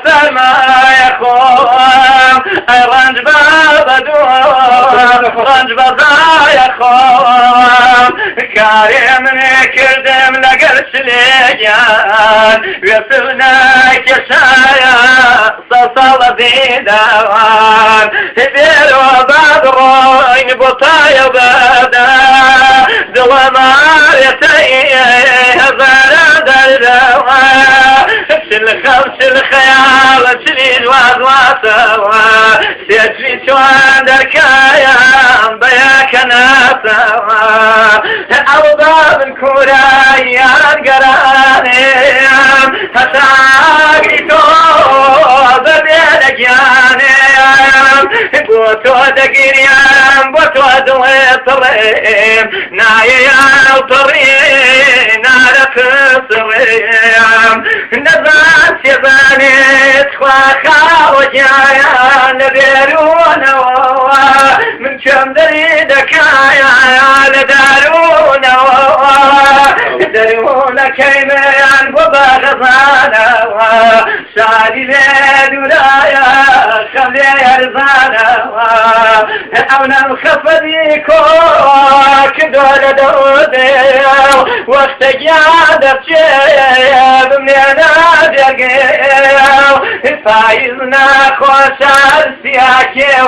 سرمایه خۆم ئەی ڕەنج بە دووەم ڕەنج بەزایە خۆم کارێ منێ کردم لەگەر شلێگیان وێسر ناکێشایە سە ساڵە زینداوان بێرۆ با بڕۆین بۆ تایە بەدا دڵە ماوێتەی هەزارە دەردەوە الخيال تريد واسوا سيتري شوان دركايا بياك ناسوا أوضاب الكورايان قراني هتاقيتو ببينك ياني بوتو دقيريان بوتو دويطرين نايا وطرين نارك سويم نزان سيبانيت خواخا وجايا نبيرونا من كم دريدكايا لدارونا دارونا كيمان وبغزانا شادي لدولايا خلي يرزانا اونا الخفديكو كدول دودي وقت جادة بشيب من فايزنا خوشار سياكي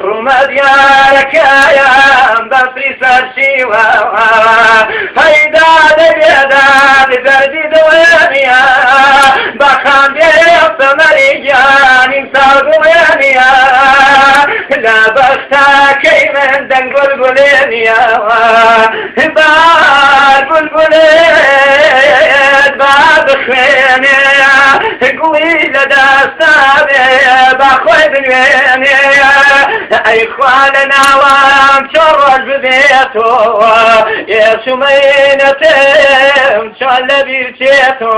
رومد يارك يا بفري سرشي هيدا دبيدا ببردي دوانيا بخام بيض مريجان انسال قوانيا لا بختا كيمن دنقل قلينيا بار بلبلين باب خينيا قوي لداستاني باخوي بنويني اي خوالنا وام شرج ببيتو يا شمينتم شال بيرتيتو